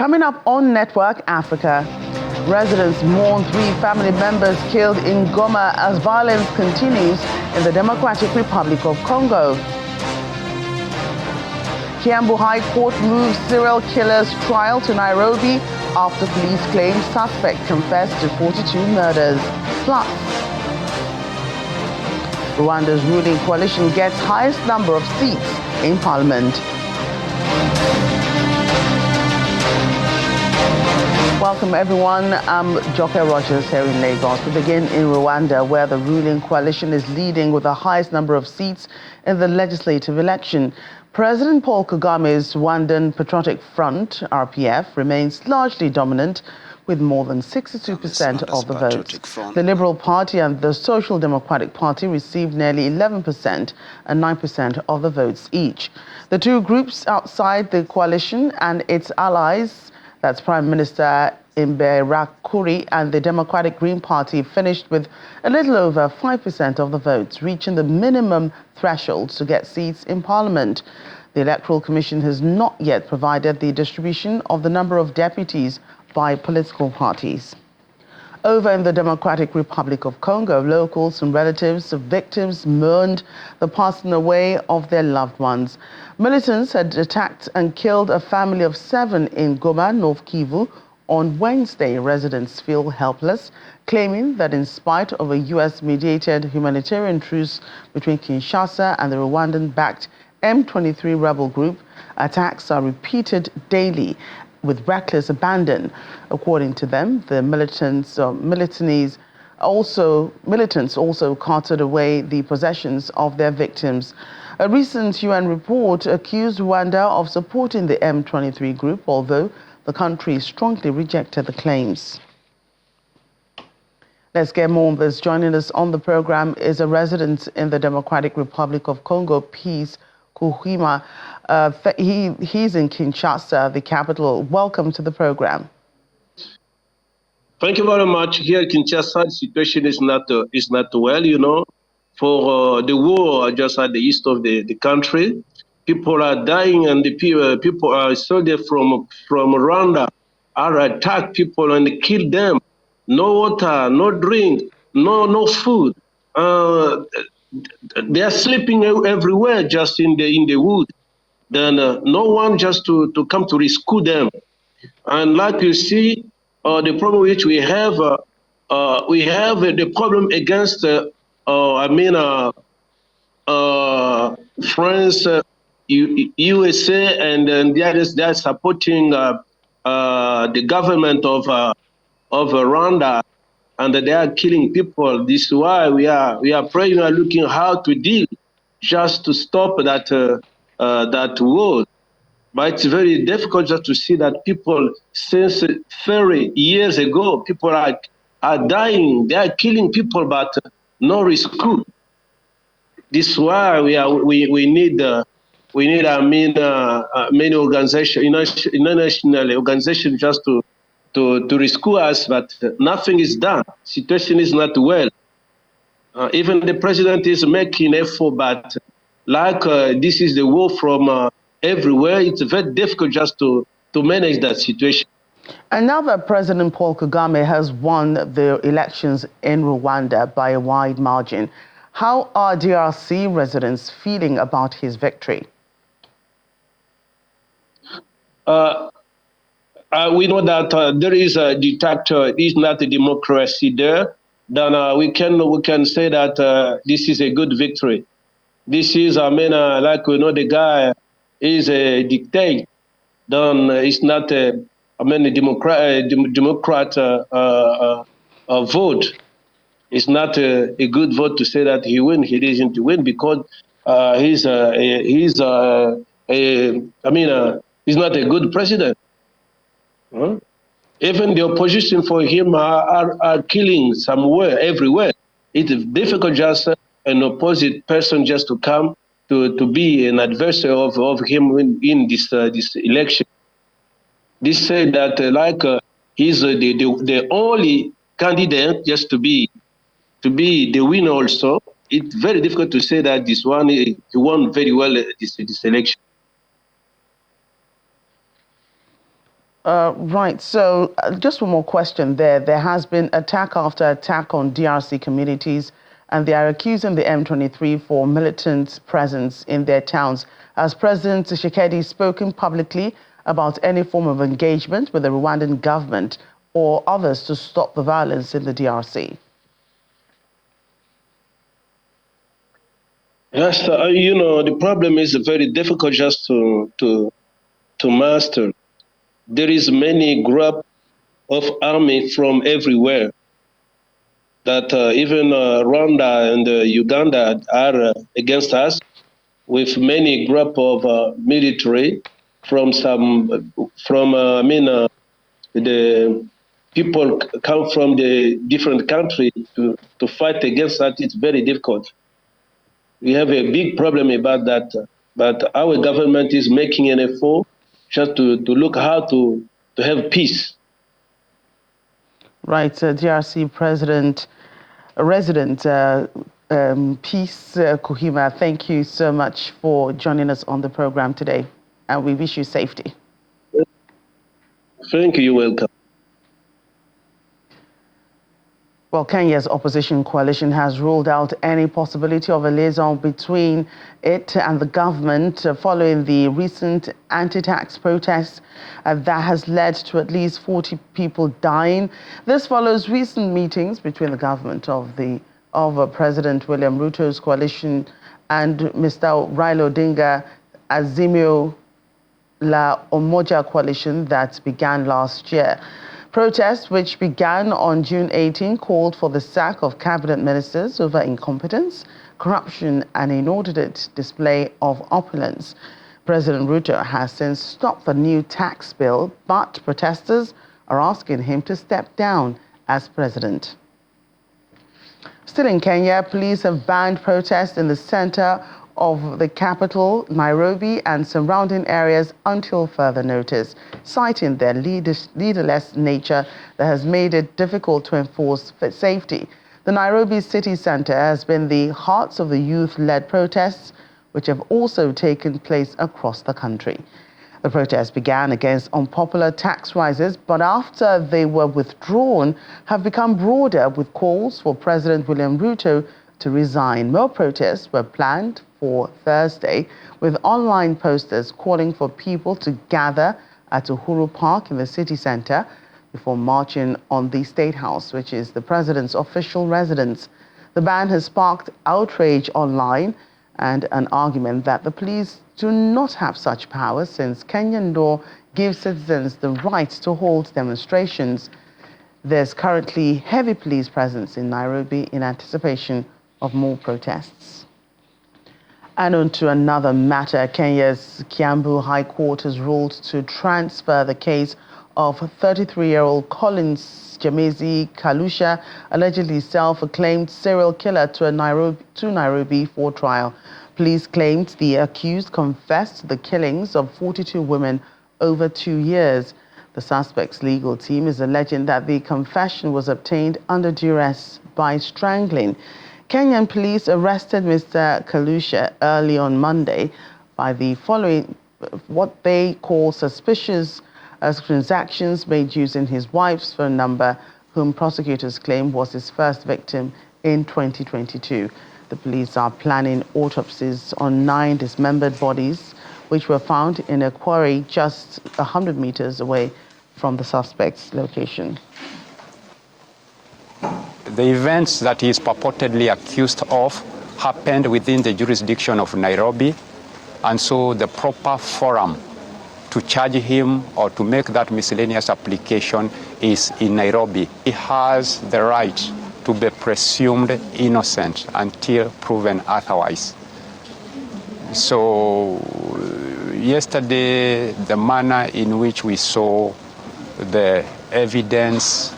Coming up on Network Africa, residents mourn 3 family members killed in Goma as violence continues in the Democratic Republic of Congo. Kiambu High Court moves serial killer's trial to Nairobi after police claim suspect confessed to 42 murders. Plus, Rwanda's ruling coalition gets highest number of seats in parliament. Welcome everyone, I'm Joke Rogers here in Lagos. We begin in Rwanda, where the ruling coalition is leading with the highest number of seats in the legislative election. President Paul Kagame's Rwandan Patriotic Front, RPF, remains largely dominant with more than 62% of the votes. The Liberal Party and the Social Democratic Party received nearly 11% and 9% of the votes each. The two groups outside the coalition and its allies, that's Prime Minister Imberakuri and the Democratic Green Party, finished with a little over 5% of the votes, reaching the minimum thresholds to get seats in Parliament. The Electoral Commission has not yet provided the distribution of the number of deputies by political parties. Over in the Democratic Republic of Congo, locals and relatives of victims mourned the passing away of their loved ones. Militants had attacked and killed a family of 7 in Goma, North Kivu. On Wednesday, residents feel helpless, claiming that in spite of a U.S.-mediated humanitarian truce between Kinshasa and the Rwandan-backed M23 rebel group, attacks are repeated daily with reckless abandon. According to them, the militants also carted away the possessions of their victims. A recent UN report accused Rwanda of supporting the M23 group, although the country strongly rejected the claims. Let's get more on this. Joining us on the program is a resident in the Democratic Republic of Congo, Peace Kuhima. He's in Kinshasa, the capital. Welcome to the program. Thank you very much. Here in Kinshasa, the situation is not well, you know. For the war just at the east of the country, people are dying, and the people are soldiers from Rwanda are attack people and kill them. No water, no drink, no food. They are sleeping everywhere, just in the wood. Then no one just to come to rescue them. And like you see, the problem which we have the problem against France, USA, and they are supporting the government of Rwanda, and they are killing people. This is why we are praying and looking how to deal just to stop that war. But it's very difficult just to see that people, since 30 years ago, people are dying. They are killing people, but no rescue. This is why we need many organizations, international organizations, just to rescue us, but nothing is done. Situation is not well. Even the president is making effort, but like this is the war from everywhere, it's very difficult just to manage that situation. And now that President Paul Kagame has won the elections in Rwanda by a wide margin, how are DRC residents feeling about his victory? We know that there is a dictator, is not a democracy there. Then we can say that this is a good victory. This is, like we know, the guy is a dictator. Then it's not a Democrat vote. It's not a good vote to say that he win. He doesn't win because he's not a good president. Huh? Even the opposition for him are killing somewhere, everywhere. It's difficult just an opposite person just to come to be an adversary of him in this election. They say that he's the only candidate just to be the winner also. It's very difficult to say that this one he won very well this election. Right. So just one more question there. There has been attack after attack on DRC communities, and they are accusing the M23 for militant presence in their towns. Has President Tshisekedi spoken publicly about any form of engagement with the Rwandan government or others to stop the violence in the DRC? Yes, the problem is very difficult just to master. There is many group of army from everywhere that even Rwanda and Uganda are against us, with many group of military from the people come from the different country to fight against that. It's very difficult. We have a big problem about that, but our government is making an effort just to look how to have peace. Right, DRC resident Peace Kohima, thank you so much for joining us on the program today, and we wish you safety. Thank you, you're welcome. Well, Kenya's opposition coalition has ruled out any possibility of a liaison between it and the government following the recent anti-tax protests that has led to at least 40 people dying. This follows recent meetings between the government of President William Ruto's coalition and Mr. Raila Odinga Azimio La Umoja coalition that began last year. Protests, which began on June 18, called for the sack of cabinet ministers over incompetence, corruption, and inordinate display of opulence. President Ruto has since stopped the new tax bill, but protesters are asking him to step down as president. Still in Kenya, police have banned protests in the center of the capital, Nairobi, and surrounding areas until further notice, citing their leaderless nature that has made it difficult to enforce safety. The Nairobi city center has been the heart of the youth-led protests, which have also taken place across the country. The protests began against unpopular tax rises, but after they were withdrawn, have become broader with calls for President William Ruto to resign. More protests were planned for Thursday, with online posters calling for people to gather at Uhuru Park in the city center before marching on the State House, which is the president's official residence. The ban has sparked outrage online and an argument that the police do not have such power, since Kenyan law gives citizens the right to hold demonstrations. There's currently heavy police presence in Nairobi in anticipation of more protests. And on to another matter, Kenya's Kiambu High Court has ruled to transfer the case of 33-year-old Collins Jamezi Kalusha, allegedly self-acclaimed serial killer, to Nairobi for trial. Police claimed the accused confessed to the killings of 42 women over 2 years. The suspect's legal team is alleging that the confession was obtained under duress by strangling. Kenyan police arrested Mr. Kalusha early on Monday by the following what they call suspicious transactions made using his wife's phone number, whom prosecutors claim was his first victim in 2022. The police are planning autopsies on 9 dismembered bodies, which were found in a quarry just 100 meters away from the suspect's location. The events that he is purportedly accused of happened within the jurisdiction of Nairobi, and so the proper forum to charge him or to make that miscellaneous application is in Nairobi. He has the right to be presumed innocent until proven otherwise. So yesterday, the manner in which we saw the evidence,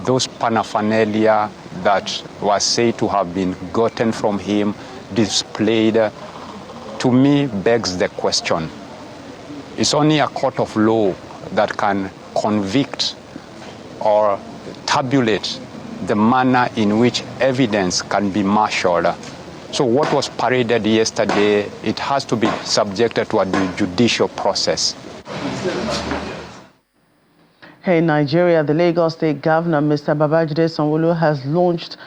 those paraphernalia that was said to have been gotten from him, displayed, to me begs the question. It's only a court of law that can convict or tabulate the manner in which evidence can be marshaled. So what was paraded yesterday, it has to be subjected to a judicial process. In Nigeria, the Lagos State Governor, Mr. Babajide Sanwo-Olu, has launched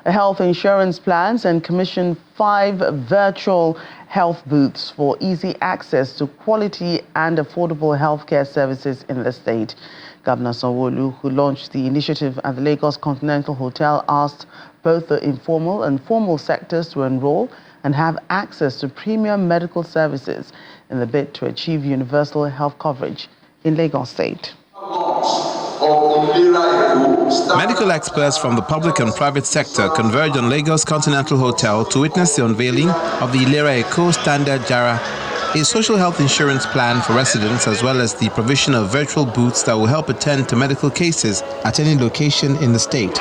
health insurance plans and commissioned 5 virtual health booths for easy access to quality and affordable healthcare services in the state. Governor Sanwo-Olu, who launched the initiative at the Lagos Continental Hotel, asked both the informal and formal sectors to enroll and have access to premium medical services in the bid to achieve universal health coverage in Lagos State. Medical experts from the public and private sector converged on Lagos Continental Hotel to witness the unveiling of the Nigeria-UAE Standard Jara, a social health insurance plan for residents, as well as the provision of virtual booths that will help attend to medical cases at any location in the state.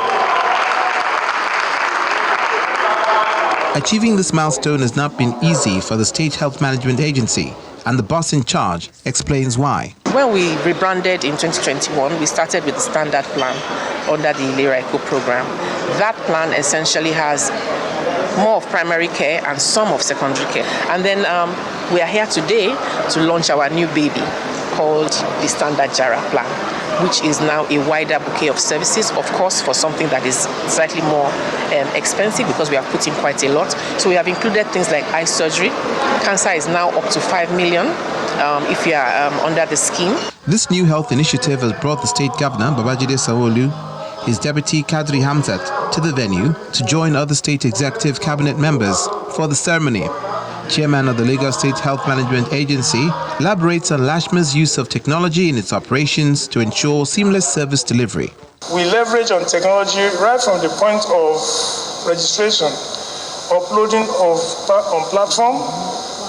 Achieving this milestone has not been easy for the State Health Management Agency, and the boss in charge explains why. When we rebranded in 2021, we started with the standard plan under the Nigeria-UAE program. That plan essentially has more of primary care and some of secondary care. And then we are here today to launch our new baby called the Standard Jara plan, which is now a wider bouquet of services, of course, for something that is slightly more expensive because we have put in quite a lot. So we have included things like eye surgery. Cancer is now up to 5 million if you are under the scheme. This new health initiative has brought the state governor, Babajide Sanwo-Olu, his deputy Kadri Hamzat, to the venue to join other state executive cabinet members for the ceremony. Chairman of the Lagos State Health Management Agency elaborates on LASHMA's use of technology in its operations to ensure seamless service delivery. We leverage on technology right from the point of registration, uploading on platform,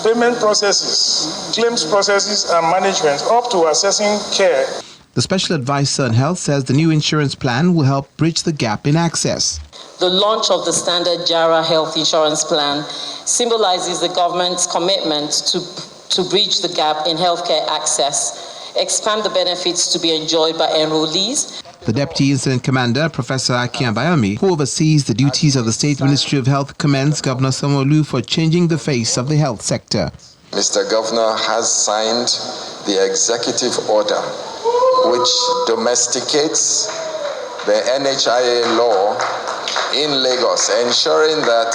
payment processes, claims processes and management, up to assessing care. The special advisor on health says the new insurance plan will help bridge the gap in access. The launch of the Standard Jara Health Insurance Plan symbolizes the government's commitment to bridge the gap in healthcare access, expand the benefits to be enjoyed by enrollees. The Deputy Incident Commander, Professor Aki Abayomi, who oversees the duties of the State Ministry of Health, commends Governor Sanwo-Olu for changing the face of the health sector. Mr. Governor has signed the executive order which domesticates the NHIA law in Lagos, ensuring that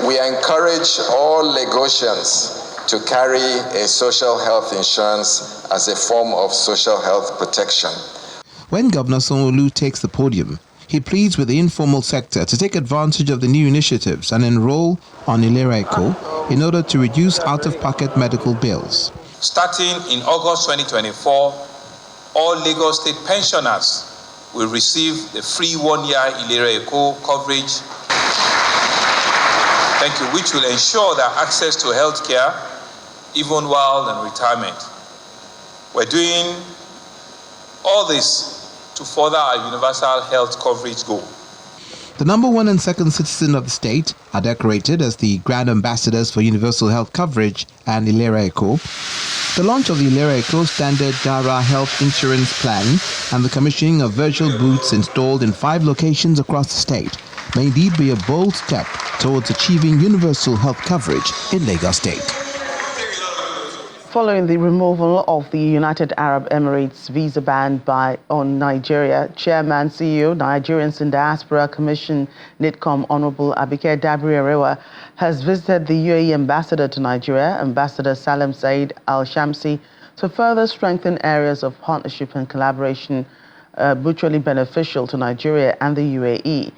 we encourage all Lagosians to carry a social health insurance as a form of social health protection. When Governor Sanwo-Olu takes the podium, he pleads with the informal sector to take advantage of the new initiatives and enroll on Nigeria-UAE in order to reduce out-of-pocket medical bills. Starting in August 2024, all Lagos State pensioners will receive the free 1-year Nigeria-UAE coverage. Thank you, which will ensure their access to health care even while in retirement. We're doing all this to further our universal health coverage goal. The number 1 and 2nd citizen of the state are decorated as the Grand Ambassadors for Universal Health Coverage and Nigeria-UAE. The launch of the Nigeria-UAE Standard Jara Health Insurance Plan and the commissioning of virtual booths installed in 5 locations across the state may indeed be a bold step towards achieving universal health coverage in Lagos State. Following the removal of the United Arab Emirates visa ban on Nigeria, Chairman CEO Nigerians in Diaspora Commission NIDCOM Honorable Abike Dabiri-Arewa has visited the UAE ambassador to Nigeria, Ambassador Salim Said Al-Shamsi, to further strengthen areas of partnership and collaboration mutually beneficial to Nigeria and the UAE.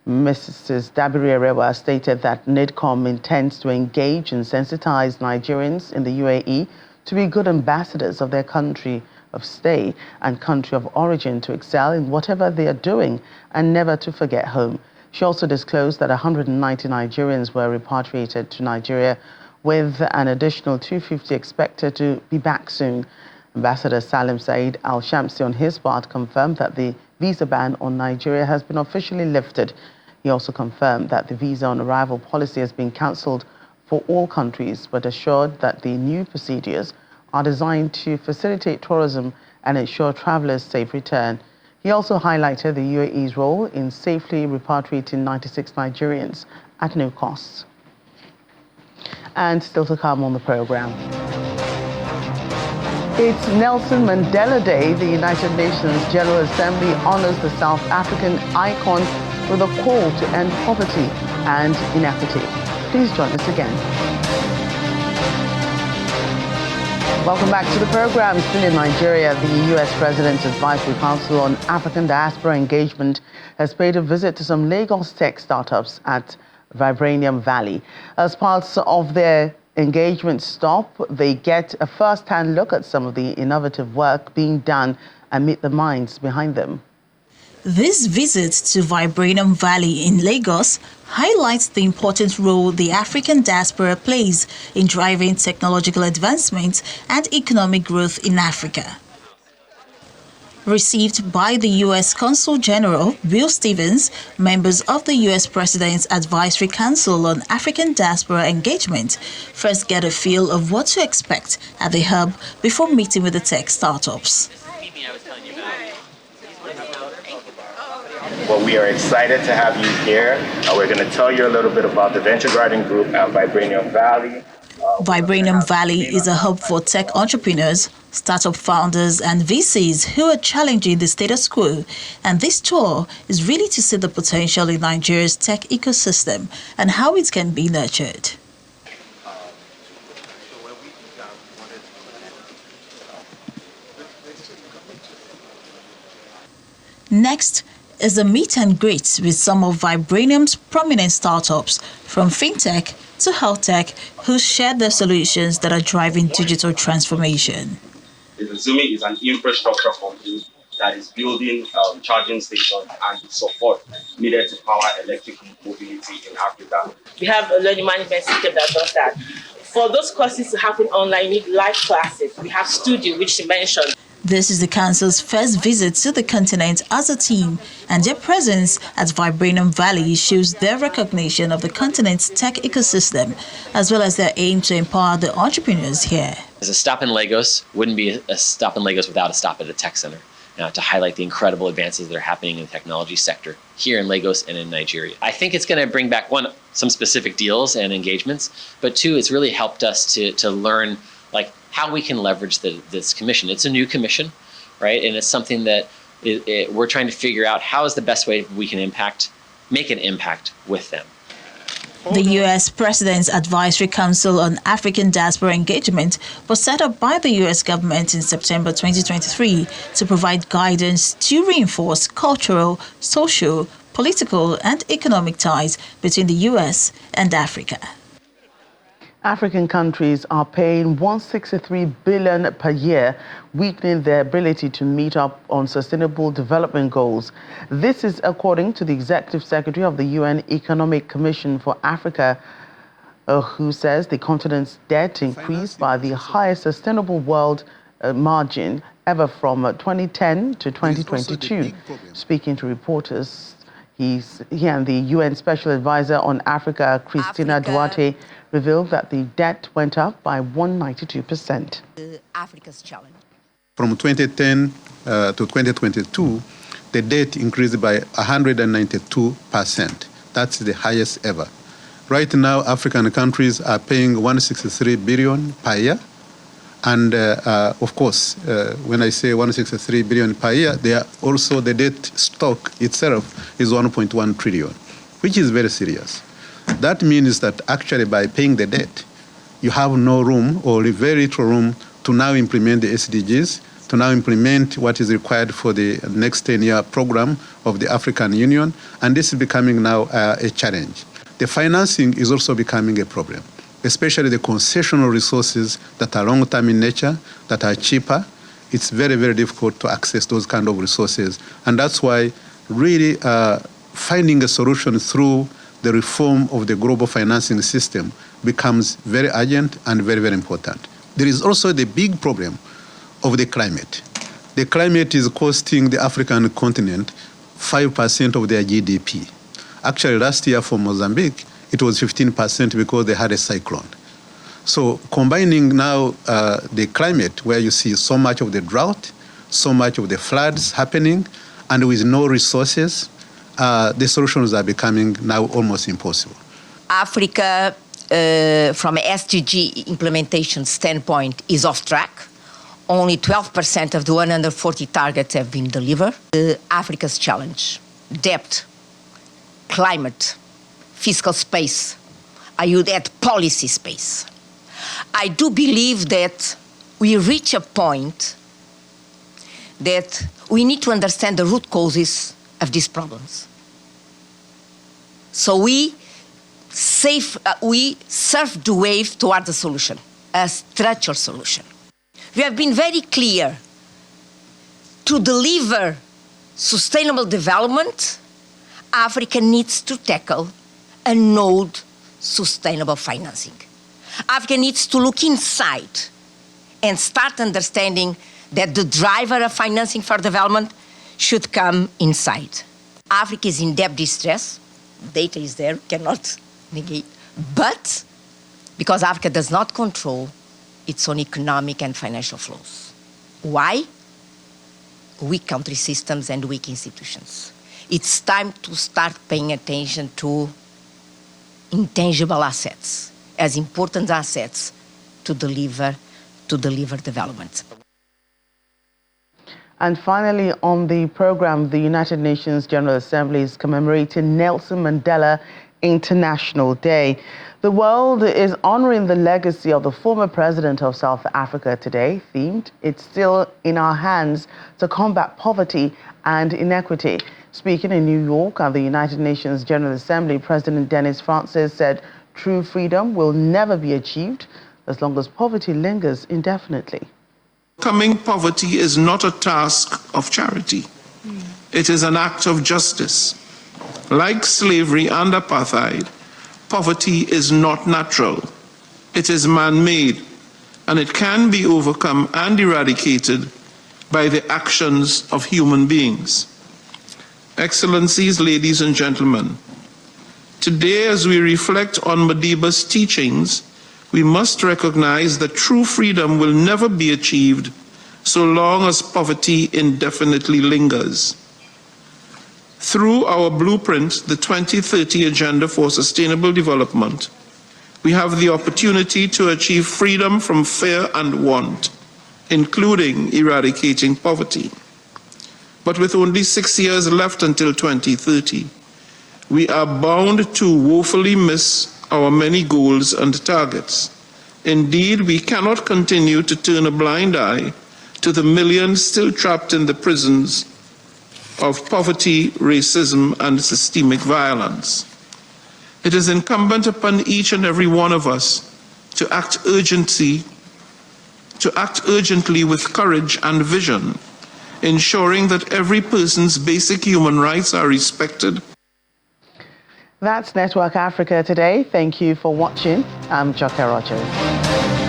Mrs. Dabiri-Arewa stated that NIDCOM intends to engage and sensitize Nigerians in the UAE to be good ambassadors of their country of stay and country of origin, to excel in whatever they are doing and never to forget home. She also disclosed that 190 Nigerians were repatriated to Nigeria, with an additional 250 expected to be back soon. Ambassador Salim Said Al-Shamsi, on his part, confirmed that the visa ban on Nigeria has been officially lifted. He also confirmed that the visa on arrival policy has been cancelled for all countries, but assured that the new procedures are designed to facilitate tourism and ensure travelers' safe return. He also highlighted the UAE's role in safely repatriating 96 Nigerians at no cost. And still to come on the program. It's Nelson Mandela Day. The United Nations General Assembly honors the South African icon with a call to end poverty and inequity. Please join us again. Welcome back to the program. Still in Nigeria, the U.S. President's Advisory Council on African Diaspora Engagement has paid a visit to some Lagos tech startups at Vibranium Valley. As part of their engagement stop, they get a first-hand look at some of the innovative work being done and meet the minds behind them. This visit to Vibranium Valley in Lagos highlights the important role the African diaspora plays in driving technological advancement and economic growth in Africa. Received by the U.S. Consul General Will Stevens, members of the U.S. President's Advisory Council on African Diaspora Engagement first get a feel of what to expect at the hub before meeting with the tech startups. Well, we are excited to have you here. We're going to tell you a little bit about the Venture Garden Group at Vibranium Valley. Vibranium Valley is a hub for tech entrepreneurs, startup founders, and VCs who are challenging the status quo. And this tour is really to see the potential in Nigeria's tech ecosystem and how it can be nurtured. Next is a meet and greet with some of Vibranium's prominent startups, from fintech to health tech, who share their solutions that are driving digital transformation. Zumi is an infrastructure company that is building charging stations and support needed to power electric mobility in Africa. We have a learning management system that does that. For those courses to happen online, we need live classes. We have studio, which you mentioned. This is the Council's first visit to the continent as a team, and their presence at Vibranium Valley shows their recognition of the continent's tech ecosystem, as well as their aim to empower the entrepreneurs here. As a stop in Lagos wouldn't be a stop in Lagos without a stop at a tech center, to highlight the incredible advances that are happening in the technology sector here in Lagos and in Nigeria. I think it's going to bring back, one, some specific deals and engagements, but two, it's really helped us to learn how we can leverage this commission. It's a new commission, right? And it's something that we're trying to figure out how is the best way we can make an impact with them. The U.S. President's Advisory Council on African Diaspora Engagement was set up by the U.S. government in September 2023 to provide guidance to reinforce cultural, social, political, and economic ties between the U.S. and Africa. African countries are paying $163 billion per year, weakening their ability to meet up on sustainable development goals. This is according to the Executive Secretary of the UN Economic Commission for Africa, who says the continent's debt increased by the highest sustainable world margin ever from 2010 to 2022. Speaking to reporters, he and the UN Special Advisor on Africa, Christina Duarte, revealed that the debt went up by 192%. Africa's challenge. From 2010 to 2022, the debt increased by 192%. That's the highest ever. Right now, African countries are paying $163 billion per year. And of course, when I say $163 billion per year, they are also the debt stock itself is $1.1 trillion, which is very serious. That means that actually by paying the debt, you have no room or very little room to now implement the SDGs, to now implement what is required for the next 10-year program of the African Union, and this is becoming now a challenge. The financing is also becoming a problem, especially the concessional resources that are long-term in nature, that are cheaper. It's very, very difficult to access those kind of resources, and that's why really finding a solution through the reform of the global financing system becomes very urgent and very, very important. There is also the big problem of the climate. The climate is costing the African continent 5% of their GDP. Actually, last year for Mozambique, it was 15% because they had a cyclone. So combining now the climate, where you see so much of the drought, so much of the floods happening, and with no resources, the solutions are becoming now almost impossible. Africa, from an SDG implementation standpoint, is off track. only 12% of the 140 targets have been delivered. Africa's challenge, debt, climate, fiscal space, I would add policy space. I do believe that we reach a point that we need to understand the root causes of these problems. So we surf the wave toward a solution, a structural solution. We have been very clear to deliver sustainable development, Africa needs to tackle and node sustainable financing. Africa needs to look inside and start understanding that the driver of financing for development should come inside. Africa is in debt distress. Data is there, cannot negate. But because Africa does not control its own economic and financial flows. Why? Weak country systems and weak institutions. It's time to start paying attention to intangible assets as important assets to deliver development. And finally, on the program, the United Nations General Assembly is commemorating Nelson Mandela International Day. The world is honoring the legacy of the former president of South Africa today, themed, "It's still in our hands to combat poverty and inequity." Speaking in New York at the United Nations General Assembly, President Dennis Francis said true freedom will never be achieved as long as poverty lingers indefinitely. Overcoming poverty is not a task of charity. It is an act of justice. Like slavery and apartheid, poverty is not natural. It is man-made, and it can be overcome and eradicated by the actions of human beings. Excellencies, ladies and gentlemen, today as we reflect on Madiba's teachings, we must recognize that true freedom will never be achieved so long as poverty indefinitely lingers. Through our blueprint, the 2030 Agenda for Sustainable Development, we have the opportunity to achieve freedom from fear and want, including eradicating poverty. But with only 6 years left until 2030, we are bound to woefully miss our many goals and targets. Indeed, we cannot continue to turn a blind eye to the millions still trapped in the prisons of poverty, racism, and systemic violence. It is incumbent upon each and every one of us to act urgently with courage and vision, ensuring that every person's basic human rights are respected. That's Network Africa today. Thank you for watching. I'm Joke Rogers.